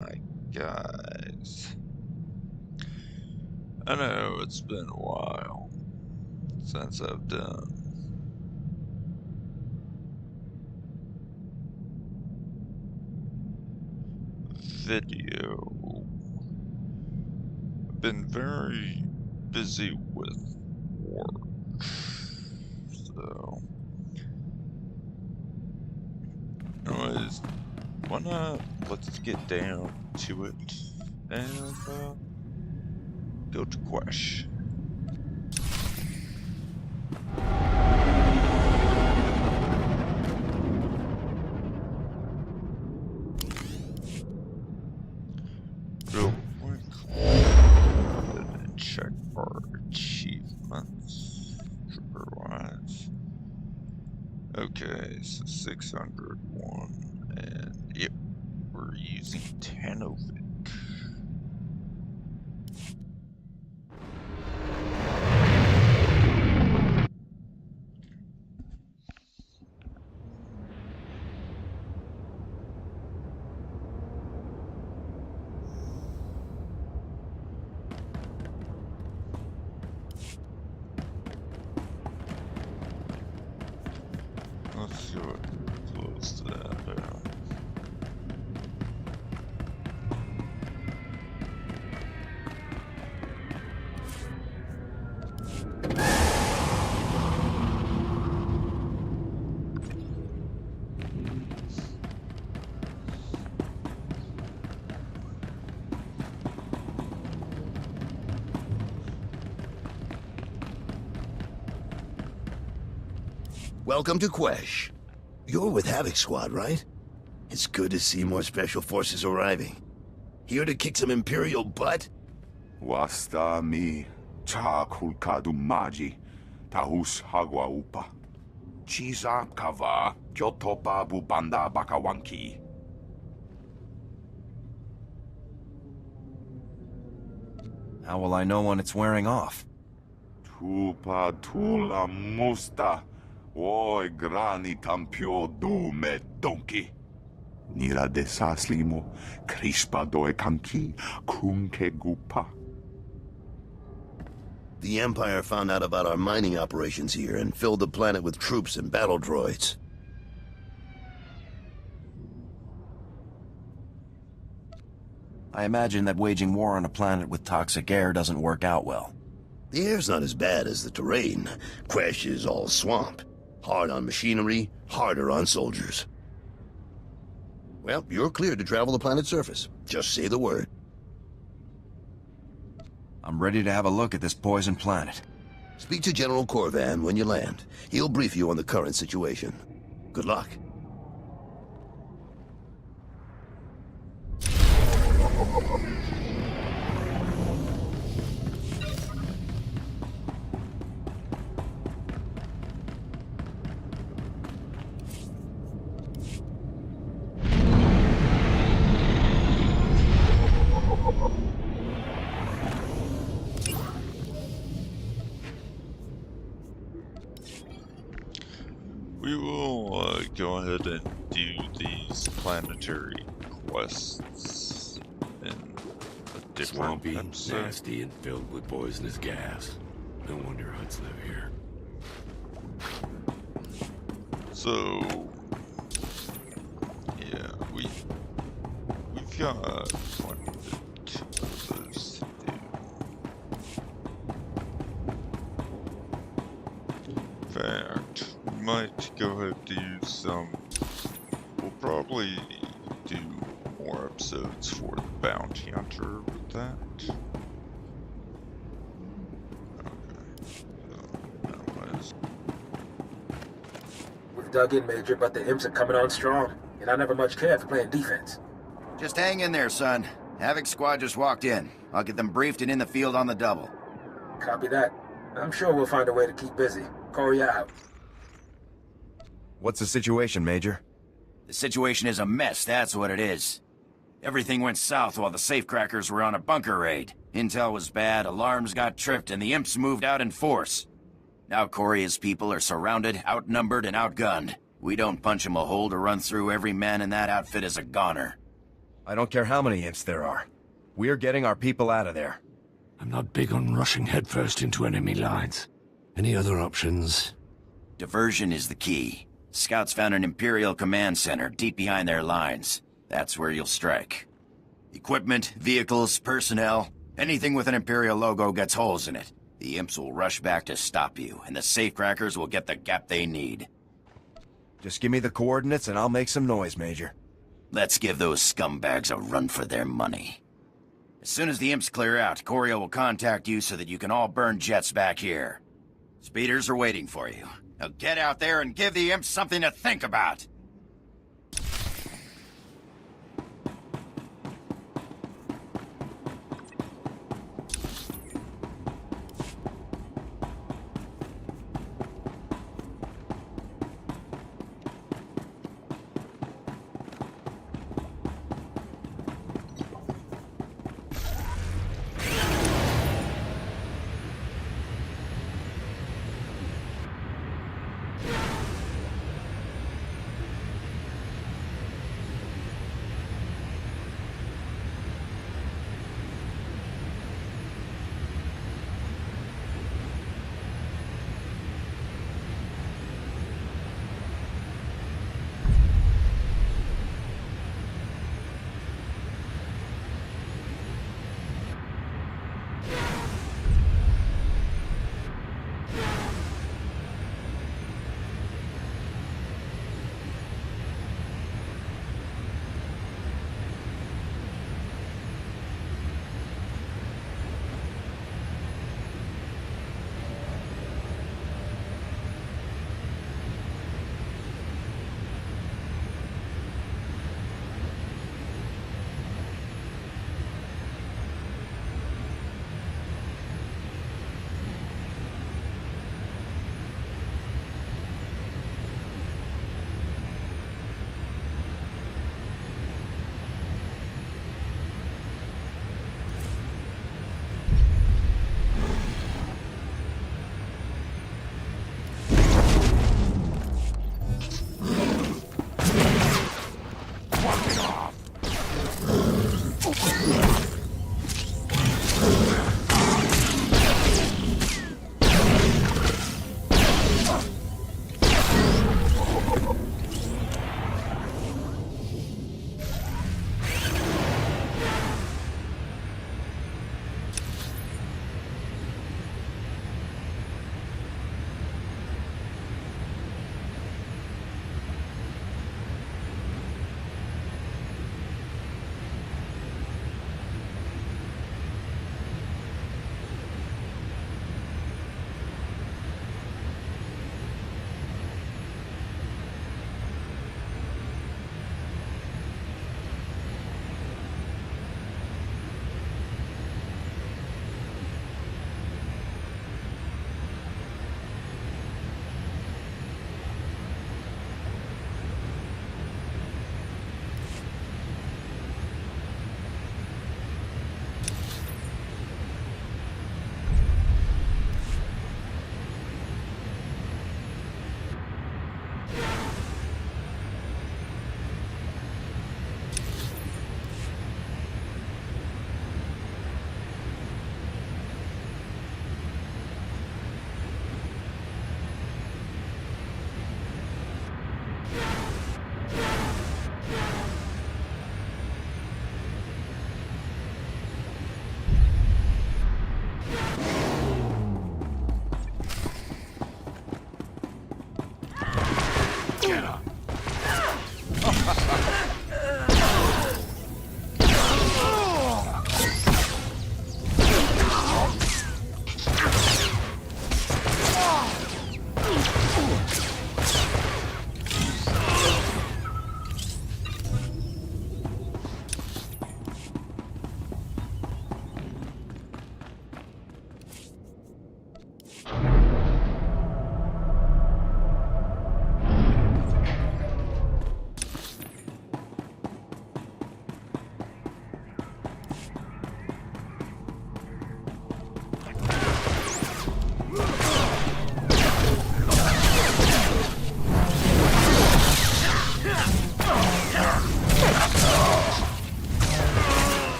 Hi guys. I know it's been a while since I've done video. I've been very busy with work, so anyways, let's get down to it and go to Quesh. Real quick, and check our achievements, Tropper-wise. Okay, so 601, and yep, we're using Tanovic. Let's see what close to that down. Welcome to Quesh. You're with Havoc Squad, right? It's good to see more special forces arriving. Here to kick some Imperial butt? Wasta mi cha kulkadu maji tahus hagwa upa. Chiza kava kyotopa bubanda bakawanki. How will I know when it's wearing off? Tupa tula musta. Oi grani tampio du me donkey. Nira de saslimo, crispa doe kanki, kunke gupa. The Empire found out about our mining operations here and filled the planet with troops and battle droids. I imagine that waging war on a planet with toxic air doesn't work out well. The air's not as bad as the terrain. Quesh is all swamp. Hard on machinery, harder on soldiers. Well, you're cleared to travel the planet's surface. Just say the word. I'm ready to have a look at this poison planet. Speak to General Corvan when you land. He'll brief you on the current situation. Good luck. We will go ahead and do these planetary quests in a different Swampy, episode. nasty, and filled with poisonous gas. No wonder Huts live here. So, yeah, we've got one of those to do. In fact, we might go ahead and do some. We'll probably do more episodes for the Bounty Hunter with that. We've dug in, Major, but the imps are coming on strong, and I never much cared for playing defense. Just hang in there, son. Havoc Squad just walked in. I'll get them briefed and in the field on the double. Copy that. I'm sure we'll find a way to keep busy. Corey out. What's the situation, Major? The situation is a mess, that's what it is. Everything went south while the safecrackers were on a bunker raid. Intel was bad, alarms got tripped, and the imps moved out in force. Now Corey's people are surrounded, outnumbered, and outgunned. We don't punch them a hole to run through, every man in that outfit is a goner. I don't care how many imps there are. We're getting our people out of there. I'm not big on rushing headfirst into enemy lines. Any other options? Diversion is the key. Scouts found an Imperial command center deep behind their lines. That's where you'll strike. Equipment, vehicles, personnel, anything with an Imperial logo gets holes in it. The imps will rush back to stop you, and the safecrackers will get the gap they need. Just give me the coordinates and I'll make some noise, Major. Let's give those scumbags a run for their money. As soon as the imps clear out, Corio will contact you so that you can all burn jets back here. Speeders are waiting for you. Now get out there and give the imps something to think about!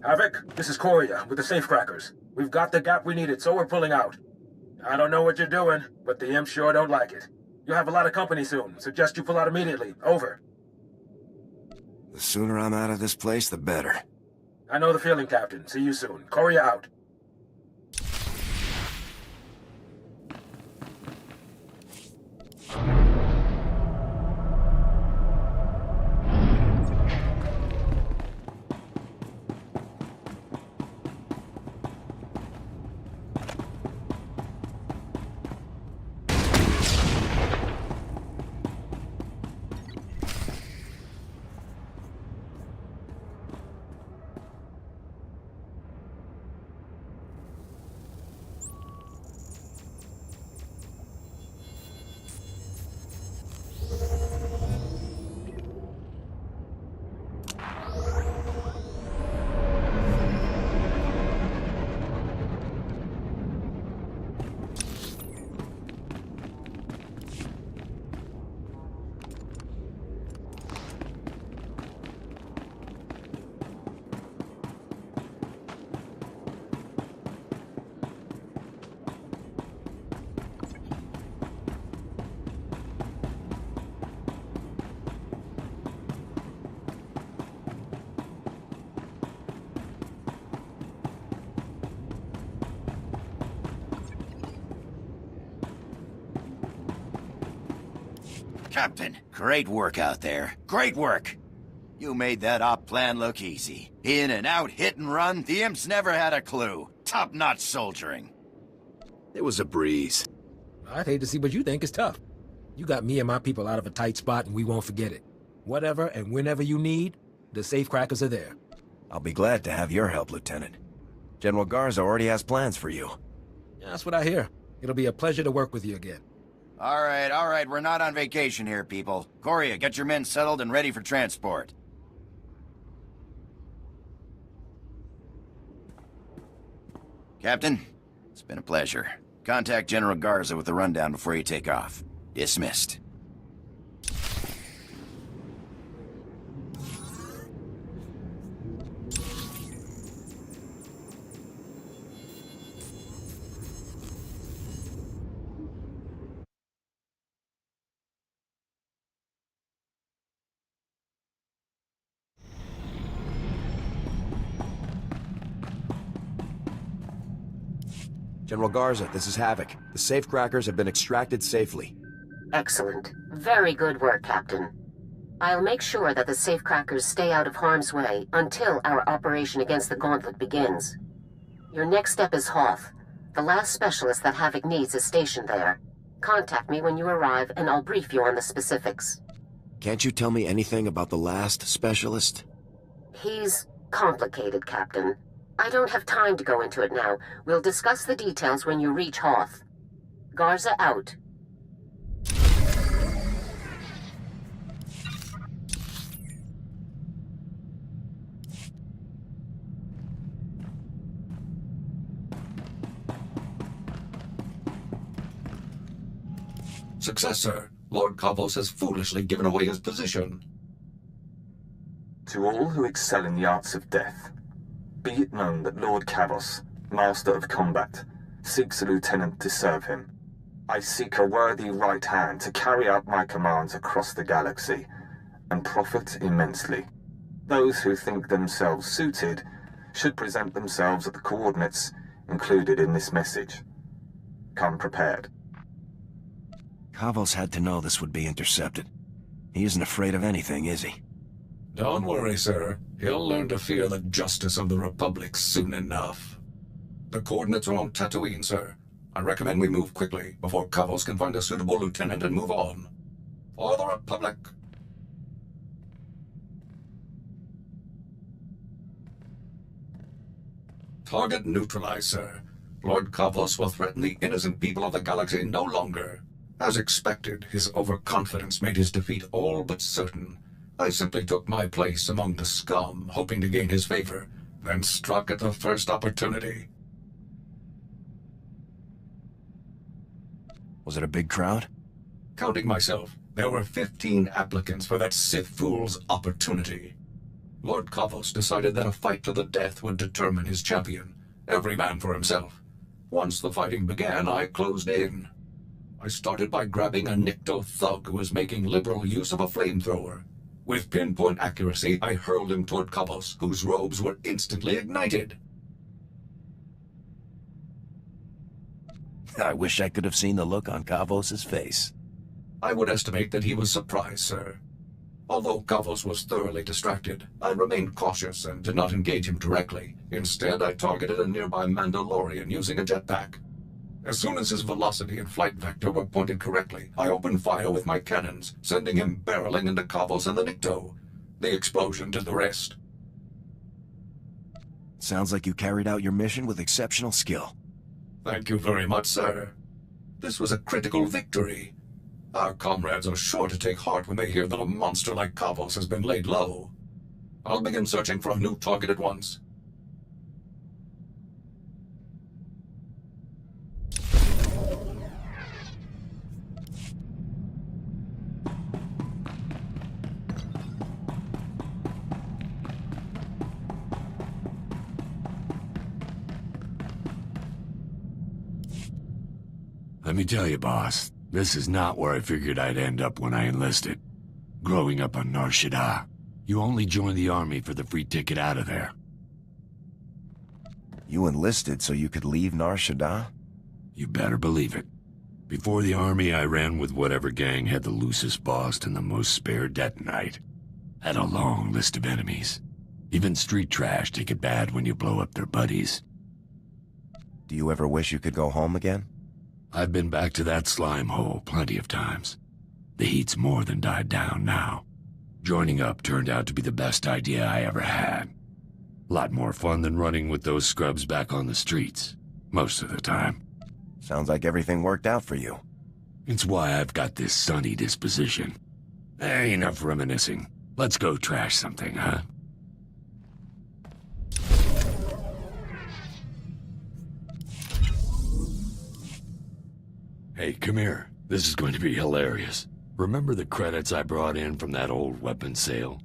Havoc, this is Korea with the safecrackers. We've got the gap we needed, so we're pulling out. I don't know what you're doing, but the imps sure don't like it. You'll have a lot of company soon. Suggest you pull out immediately. Over. The sooner I'm out of this place, the better. I know the feeling, Captain. See you soon. Korea out. Captain, great work out there. Great work. You made that op plan look easy. In and out, hit and run, the imps never had a clue. Top-notch soldiering. It was a breeze. I'd hate to see what you think is tough. You got me and my people out of a tight spot and we won't forget it. Whatever and whenever you need, the safecrackers are there. I'll be glad to have your help, Lieutenant. General Garza already has plans for you. Yeah, that's what I hear. It'll be a pleasure to work with you again. All right, we're not on vacation here, people. Korea, get your men settled and ready for transport. Captain, it's been a pleasure. Contact General Garza with the rundown before you take off. Dismissed. General Garza, this is Havoc. The safecrackers have been extracted safely. Excellent. Very good work, Captain. I'll make sure that the safecrackers stay out of harm's way until our operation against the Gauntlet begins. Your next step is Hoth. The last specialist that Havoc needs is stationed there. Contact me when you arrive and I'll brief you on the specifics. Can't you tell me anything about the last specialist? He's complicated, Captain. I don't have time to go into it now. We'll discuss the details when you reach Hoth. Garza out. Success, sir. Lord Kavos has foolishly given away his position. To all who excel in the arts of death, be it known that Lord Kavos, Master of Combat, seeks a lieutenant to serve him. I seek a worthy right hand to carry out my commands across the galaxy, and profit immensely. Those who think themselves suited should present themselves at the coordinates included in this message. Come prepared. Kavos had to know this would be intercepted. He isn't afraid of anything, is he? Don't worry, sir. He'll learn to fear the justice of the Republic soon enough. The coordinates are on Tatooine, sir. I recommend we move quickly before Kavos can find a suitable lieutenant and move on. For the Republic! Target neutralized, sir. Lord Kavos will threaten the innocent people of the galaxy no longer. As expected, his overconfidence made his defeat all but certain. I simply took my place among the scum, hoping to gain his favor, then struck at the first opportunity. Was it a big crowd? Counting myself, there were 15 applicants for that Sith fool's opportunity. Lord Kavos decided that a fight to the death would determine his champion, every man for himself. Once the fighting began, I closed in. I started by grabbing a Nikto thug who was making liberal use of a flamethrower. With pinpoint accuracy, I hurled him toward Kavos, whose robes were instantly ignited. I wish I could have seen the look on Kavos' face. I would estimate that he was surprised, sir. Although Kavos was thoroughly distracted, I remained cautious and did not engage him directly. Instead, I targeted a nearby Mandalorian using a jetpack. As soon as his velocity and flight vector were pointed correctly, I opened fire with my cannons, sending him barreling into Kavos and the Nikto. The explosion did the rest. Sounds like you carried out your mission with exceptional skill. Thank you very much, sir. This was a critical victory. Our comrades are sure to take heart when they hear that a monster like Kavos has been laid low. I'll begin searching for a new target at once. Let me tell you, boss, this is not where I figured I'd end up when I enlisted. Growing up on Nar Shaddaa, you only joined the army for the free ticket out of there. You enlisted so you could leave Nar Shaddaa? You better believe it. Before the army, I ran with whatever gang had the loosest boss and the most spare detonite. Had a long list of enemies. Even street trash take it bad when you blow up their buddies. Do you ever wish you could go home again? I've been back to that slime hole plenty of times. The heat's more than died down now. Joining up turned out to be the best idea I ever had. A lot more fun than running with those scrubs back on the streets, most of the time. Sounds like everything worked out for you. It's why I've got this sunny disposition. Enough reminiscing. Let's go trash something, huh? Hey, come here. This is going to be hilarious. Remember the credits I brought in from that old weapons sale?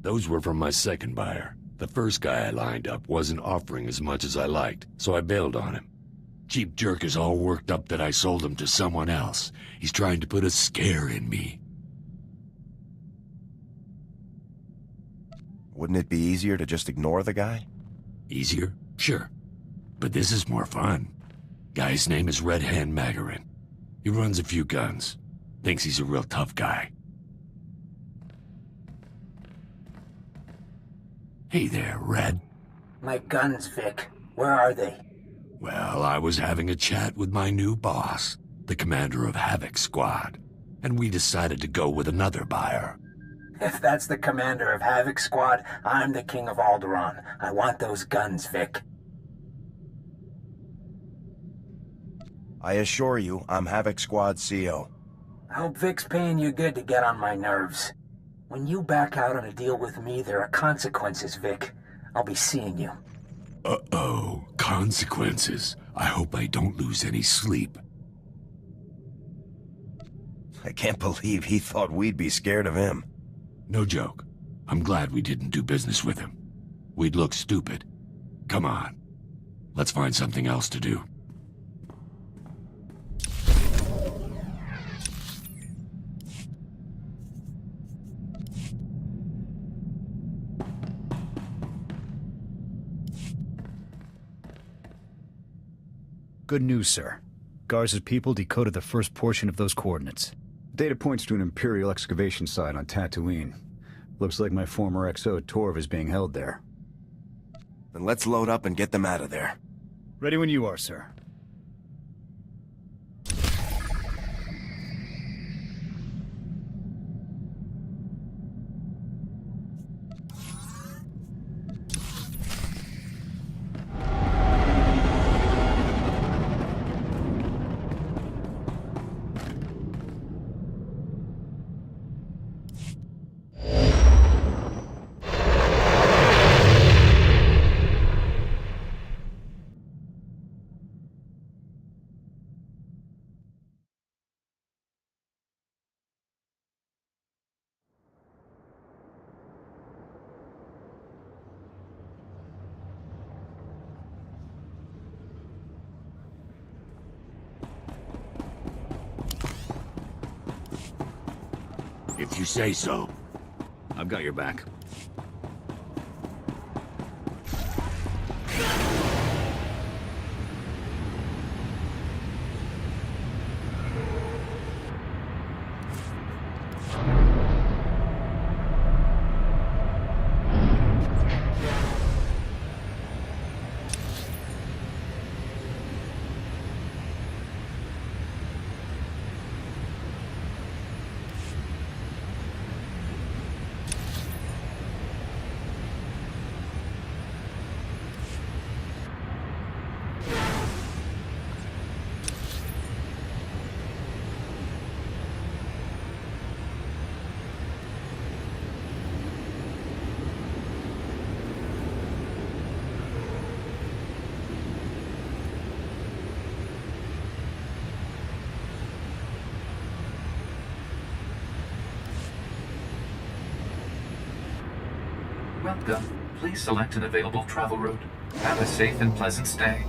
Those were from my second buyer. The first guy I lined up wasn't offering as much as I liked, so I bailed on him. Cheap jerk is all worked up that I sold him to someone else. He's trying to put a scare in me. Wouldn't it be easier to just ignore the guy? Easier? Sure. But this is more fun. Guy's name is Red Hand Magarin. He runs a few guns. Thinks he's a real tough guy. Hey there, Red. My guns, Vic. Where are they? Well, I was having a chat with my new boss, the commander of Havoc Squad, and we decided to go with another buyer. If that's the commander of Havoc Squad, I'm the king of Alderaan. I want those guns, Vic. I assure you, I'm Havoc Squad CO. I hope Vic's paying you good to get on my nerves. When you back out on a deal with me, there are consequences, Vic. I'll be seeing you. Uh-oh, consequences. I hope I don't lose any sleep. I can't believe he thought we'd be scared of him. No joke. I'm glad we didn't do business with him. We'd look stupid. Come on. Let's find something else to do. Good news, sir. Garza's people decoded the first portion of those coordinates. Data points to an Imperial excavation site on Tatooine. Looks like my former XO Torv is being held there. Then let's load up and get them out of there. Ready when you are, sir. if you say so. I've got your back. Welcome. Please select an available travel route. Have a safe and pleasant stay.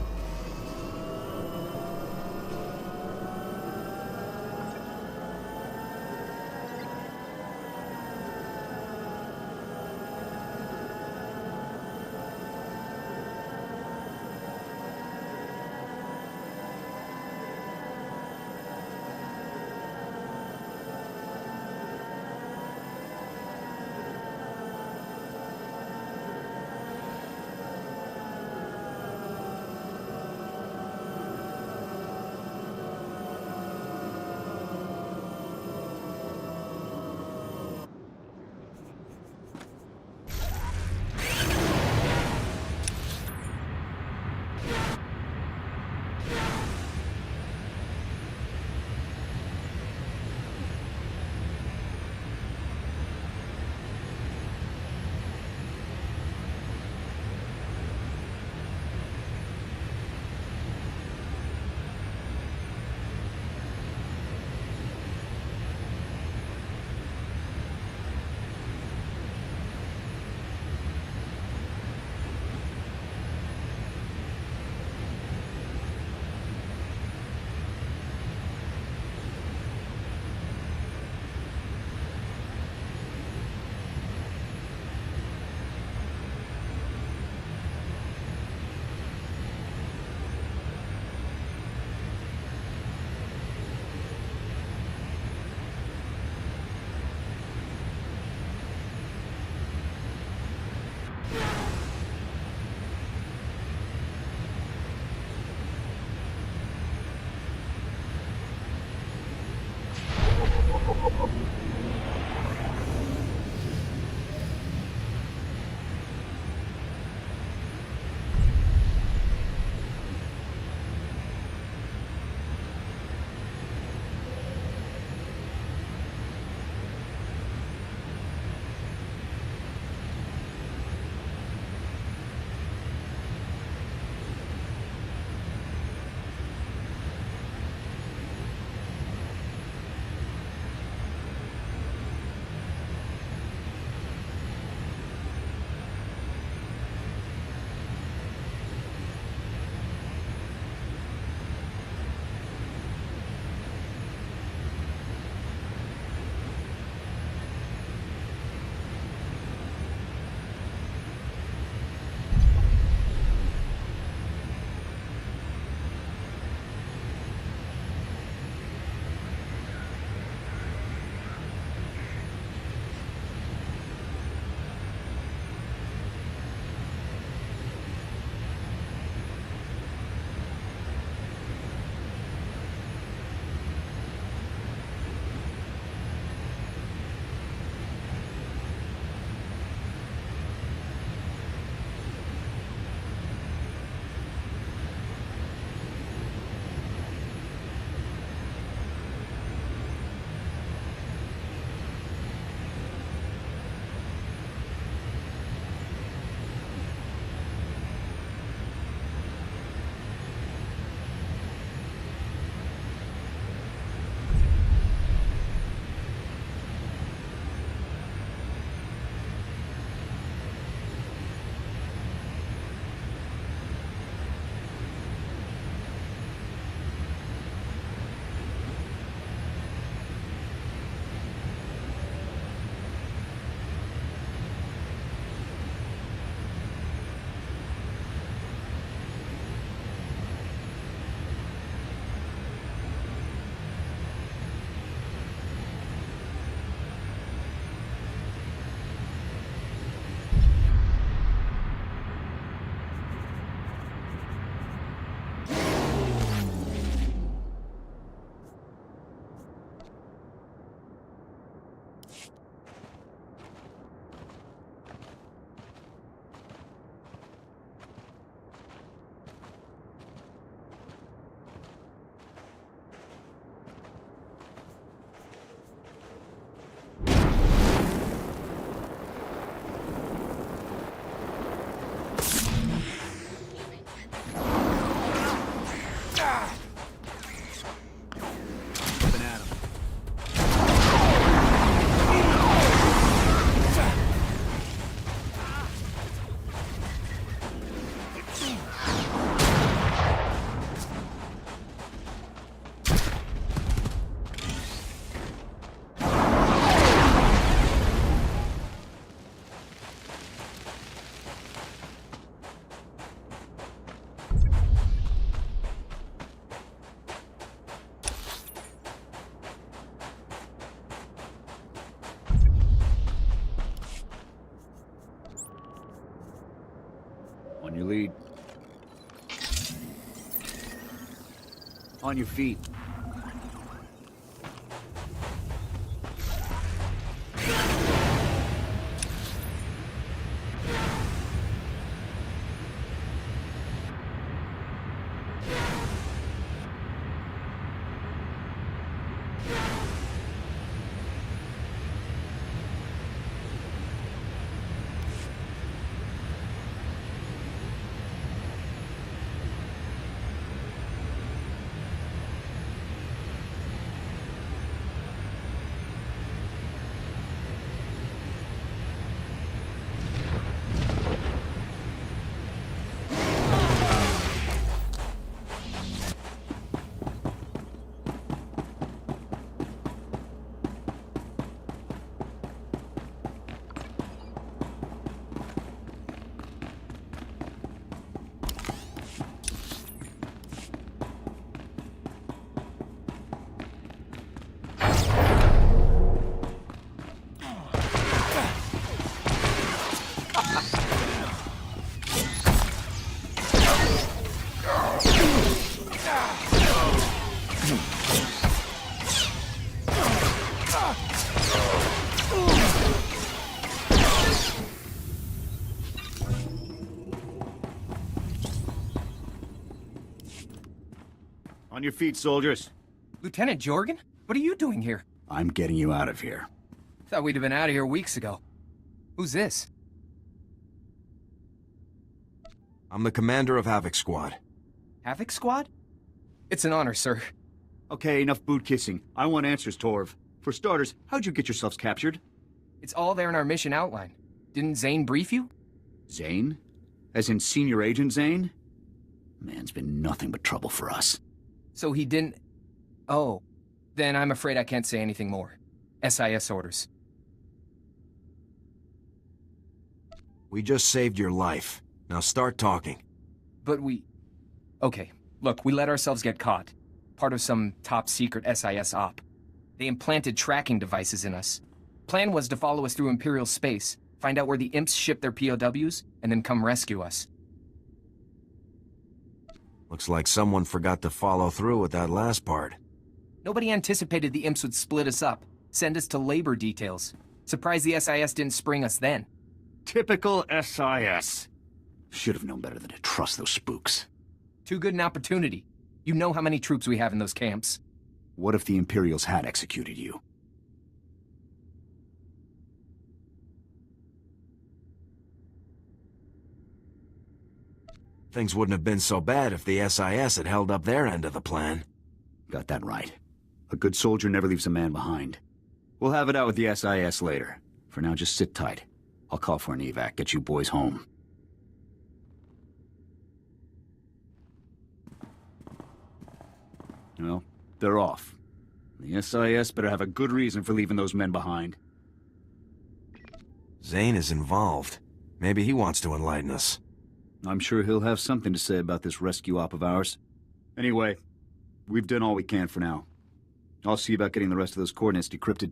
On your lead. On your feet. On your feet, soldiers. Lieutenant Jorgen? What are you doing here? I'm getting you out of here. Thought we'd have been out of here weeks ago. Who's this? I'm the commander of Havoc Squad. Havoc Squad? It's an honor, sir. Okay, enough boot kissing. I want answers, Torv. For starters, how'd you get yourselves captured? It's all there in our mission outline. Didn't Zane brief you? Zane? As in Senior Agent Zane? Man's been nothing but trouble for us. So he didn't... Oh. Then I'm afraid I can't say anything more. SIS orders. We just saved your life. Now start talking. But we... Okay, look, we let ourselves get caught. Part of some top-secret SIS op. They implanted tracking devices in us. Plan was to follow us through Imperial space, find out where the imps ship their POWs, and then come rescue us. Looks like someone forgot to follow through with that last part. Nobody anticipated the imps would split us up, send us to labor details. Surprised the SIS didn't spring us then. Typical SIS. Should have known better than to trust those spooks. Too good an opportunity. You know how many troops we have in those camps. What if the Imperials had executed you? Things wouldn't have been so bad if the SIS had held up their end of the plan. Got that right. A good soldier never leaves a man behind. We'll have it out with the SIS later. For now, just sit tight. I'll call for an evac, get you boys home. Well, they're off. The SIS better have a good reason for leaving those men behind. Zane is involved. Maybe he wants to enlighten us. I'm sure he'll have something to say about this rescue op of ours. Anyway, we've done all we can for now. I'll see about getting the rest of those coordinates decrypted.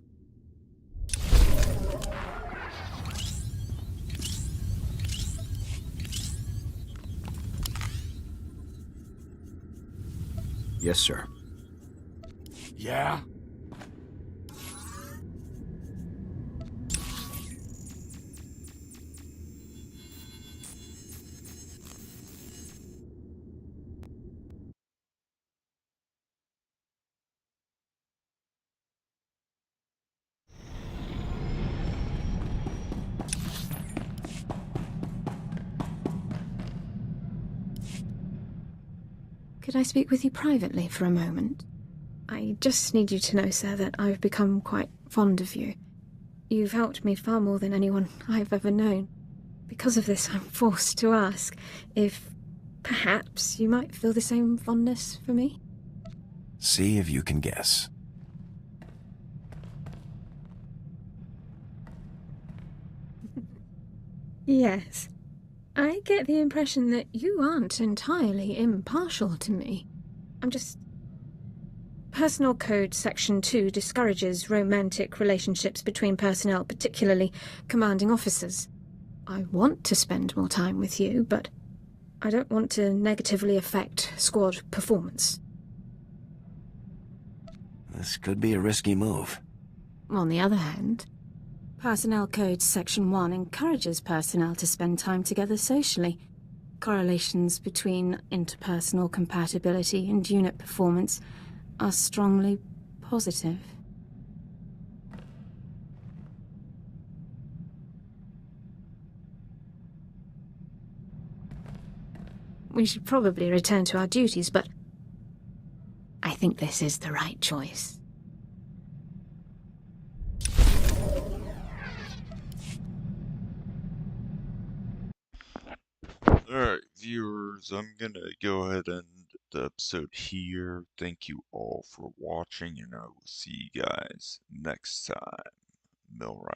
Yes, sir. Yeah? Could I speak with you privately for a moment? I just need you to know, sir, that I've become quite fond of you. You've helped me far more than anyone I've ever known. Because of this, I'm forced to ask if perhaps you might feel the same fondness for me? See if you can guess. Yes. I get the impression that you aren't entirely impartial to me. I'm just... Personal Code Section 2 discourages romantic relationships between personnel, particularly commanding officers. I want to spend more time with you, but I don't want to negatively affect squad performance. This could be a risky move. On the other hand, Personnel Code Section 1 encourages personnel to spend time together socially. Correlations between interpersonal compatibility and unit performance are strongly positive. We should probably return to our duties, but I think this is the right choice. Alright, viewers, I'm gonna go ahead and end the episode here. Thank you all for watching, and I will see you guys next time. Millwright.